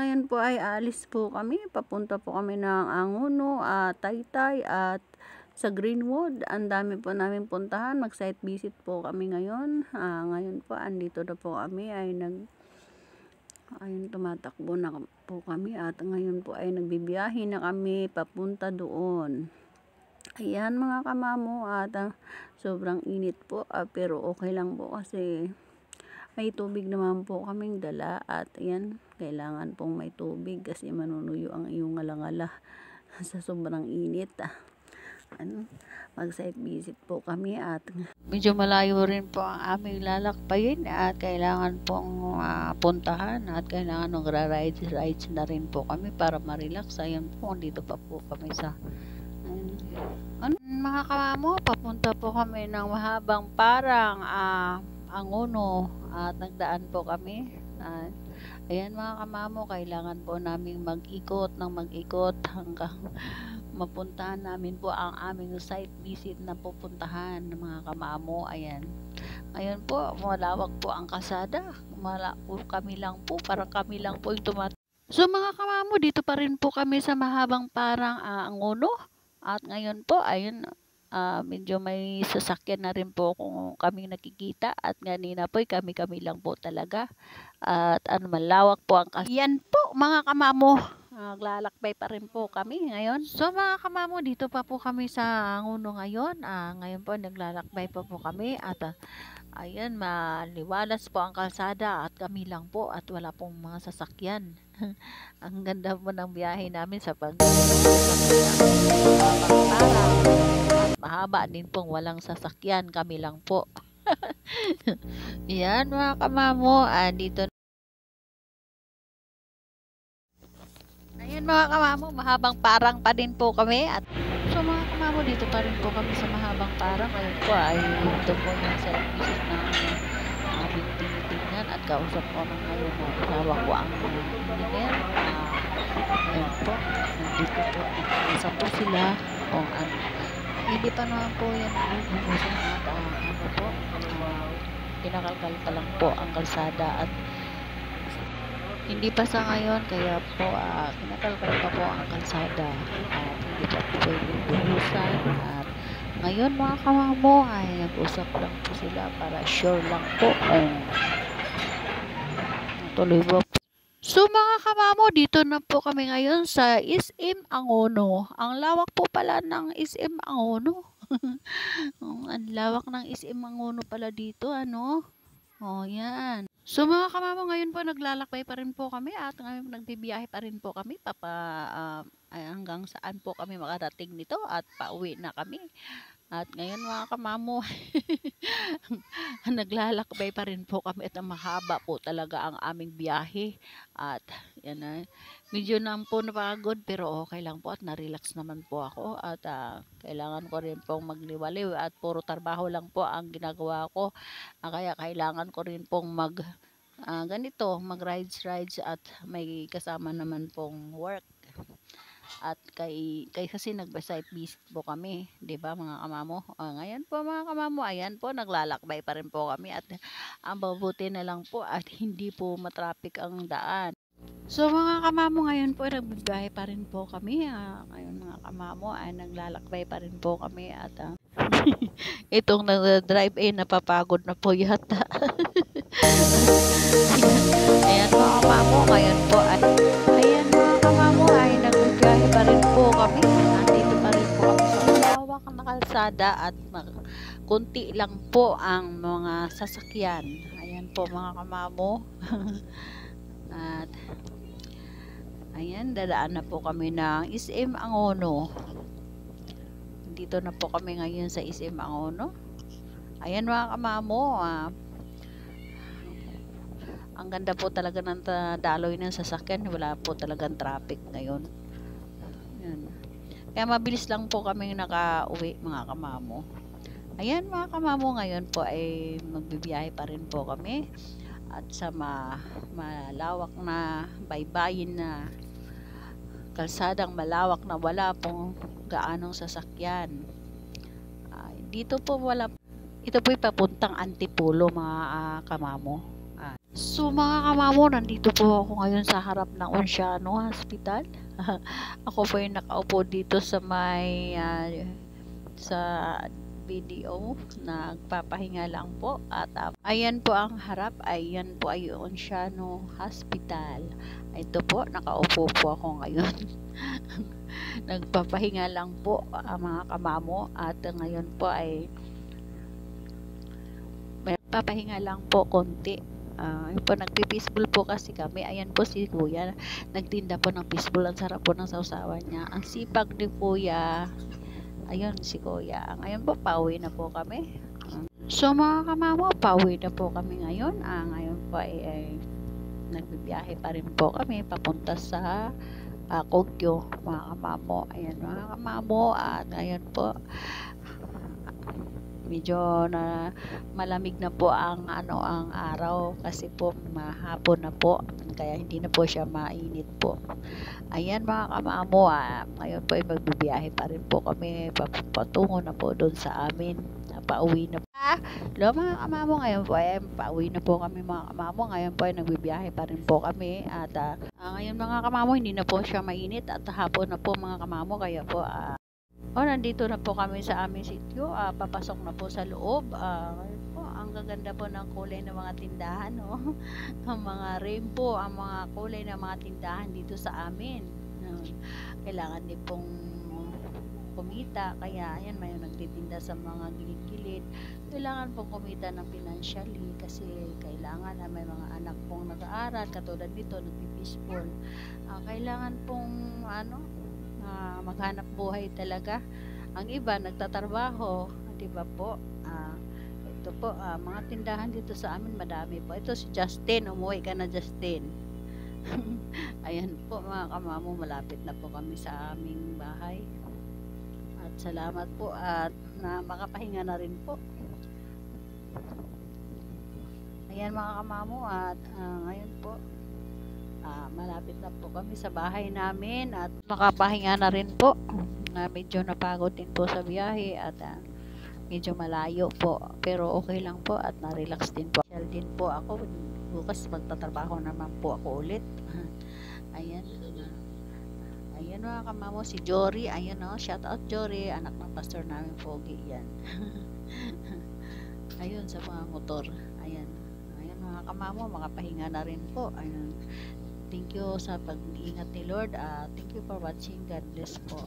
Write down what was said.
ngayon po ay aalis po kami. Papunta po kami ng Angono, Taytay at sa Greenwood. Ang dami po namin puntahan. Mag-site visit po kami ngayon. Ngayon po, andito na po kami ayun, tumatakbo na po kami at ngayon po ay nagbibiyahe na kami papunta doon. Ayan mga kamamo at sobrang init po pero okay lang po kasi may tubig naman po kaming dala at ayan, kailangan pong may tubig kasi manunuyo ang iyong ngalangala sa sobrang init. Mag-site visit po kami at medyo malayo rin po ang aming lalakbayin at kailangan pong puntahan at kailangan rides na rin po kami para ma-relax. Ayan po, dito pa po kami sa mga kamamo, papunta po kami ng mahabang parang Angono at nagdaan po kami. Ayan mga kamamo, kailangan po namin mag-ikot hanggang mapuntahan namin po ang aming site visit na pupuntahan mga kamamo. Ayan. Ngayon po, malawak po ang kalsada. Kami lang po, parang kami lang po yung So mga kamamo, dito pa rin po kami sa mahabang parang Angono. At ngayon po, ayun, medyo may sasakyan na rin po kung kami nakikita at ganina po kami lang po talaga at malawak po ang yan po mga kamamo, naglalakbay pa rin po kami ngayon. So mga kamamo, dito pa po kami sa Angono ngayon. Ngayon po naglalakbay pa po kami at ayan, maliwalas po ang kalsada at kami lang po at wala pong mga sasakyan. Ang ganda po ng biyahe namin sa mahaba din pong walang sasakyan, kami lang po. Yan mga kamamo, dito. Ayan mga kamamo, mahabang parang pa din po kami at so mga kamamo, dito pa rin po kami sa mahabang parang. Ayun po ay ito po yung site visit na aming tinitingnan at kausap ko ng ngayon na asawa ko ang engineer. Ayun po, nandito po, nasa po sila kung hindi pa naman po yan ubusan at po, kinakalkal pa lang po ang kalsada at hindi pa sa ngayon kaya po kinakalkal pa po ang kalsada at hindi pa po pwedeng ubusan. At ngayon mga kamamo ay nag-usap lang po sila para sure lang po tuloy po. So mga kamamo, dito na po kami ngayon sa SM Angono. Ang lawak po pala ng SM Angono. Ang lawak ng SM Angono pala dito, ano? Oh, yan. So mga kamamo, ngayon po naglalakbay pa rin po kami at ngayon nagbibiyahe pa rin po kami hanggang saan po kami makarating nito at pauwi na kami. At ngayon mga kamamo, naglalakbay pa rin po kami at mahaba po talaga ang aming biyahe. At yan medyo na po napagod pero okay lang po at na-relax naman po ako. At kailangan ko rin pong magliwaliw at puro trabaho lang po ang ginagawa ko. Kaya kailangan ko rin pong ganito, mag-rides at may kasama naman pong work. At kasi nag-site visit po kami, 'di ba mga kamamo? Ngayon po mga kamamo, ayan po naglalakbay pa rin po kami at ang mabuti na lang po at hindi po matraffic ang daan. So mga kamamo, ngayon po nagbibiyahe pa rin po kami. Ngayon mga kamamo ay naglalakbay pa rin po kami at itong nag-drive-in napapagod na po yata. Ayan mga kamamo, ngayon po ay nagbibiyahe pa rin po kami. Nandito pa rin po kami sa malawak na kalsada at kunti lang po ang mga sasakyan. Ayan po mga kamamo. At ayan, dadaan na po kami ng SM Angono. Dito na po kami ngayon sa SM Angono. Ayan mga kamamo, ang ganda po talaga ng daloy ng sasakyan. Wala po talagang traffic ngayon. Yan. Kaya mabilis lang po kami nakauwi mga kamamo. Ayan mga kamamo, ngayon po ay magbibiyahe pa rin po kami. At sa malawak na baybayin na kalsadang malawak na wala pong gaanong sasakyan. Dito po ito po papuntang Antipolo mga kamamo. So mga kamamo, nandito po ako ngayon sa harap ng Onciano Hospital. Ako po yung nakaupo dito sa may sa video, nagpapahinga lang po at ayan po ang harap, ayan po ay Onciano Hospital. Ito po, nakaupo po ako ngayon. Nagpapahinga lang po mga kamamo, at ngayon po ay may papahinga lang po konti. Yun po, nagpi-fishball po kasi kami. Ayan po si kuya, nagtinda po ng fishball. Ang sarap po ng sausawan niya, ang sipag ni kuya. Ayun si kuya. Ngayon po, pauwi na po kami. So mga kamamo, pauwi na po kami ngayon. Ngayon po ay nagbibiyahe pa rin po kami papunta sa Kogyo, mga kamamo. Ayan mga kamamo, at ngayon po medyo na malamig na po ang ang araw kasi po mahapon na po, kaya hindi na po siya mainit po. Ayan mga kamamo, ngayon po ay magbibiyahe pa rin po kami patungo na po doon sa amin, pauwi na po. Hello mga kamamo, ngayon po ay pauwi na po kami mga kamamo. Ngayon po ay nagbibiyahe pa rin po kami, at ngayon mga kamamo, hindi na po siya mainit at hapon na po mga kamamo, kaya po nandito na po kami sa aming sitio. Papasok na po sa loob. Ngayon po, ang gaganda po ng kulay ng mga tindahan, no? Ang mga rainbow, ang mga kulay ng mga tindahan dito sa amin. Kailangan din pong kumita, kaya ayan, may nagtitinda sa mga gilid-gilid. Kailangan pong kumita ng financially kasi kailangan may mga anak pong nag-aaral, katulad nito, nagpipishball. Kailangan pong maghanap buhay talaga. Ang iba nagtatrabaho, di ba po? Ito po, mga tindahan dito sa amin madami po. Ito si Justin, umuwi ka na Justin. Ayan po mga kamamo, malapit na po kami sa aming bahay. At salamat po at na makapahinga na rin po. Ayan mga kamamo, at ngayon po malapit na po kami sa bahay namin at makapahinga na rin po. Medyo napagod din po sa biyahe at medyo malayo po, pero okay lang po at na-relax din po. Social din po ako, bukas magtatrabaho naman po ako ulit. Ayan ayan mga kamamo, si Jory, ayan shout out Jory, anak ng pastor namin Pogi yan. Ayun sa mga motor. Ayan mga kamamo, makapahinga na rin po. Ayun, thank you sa pag-iingat ni Lord. Thank you for watching. God bless po.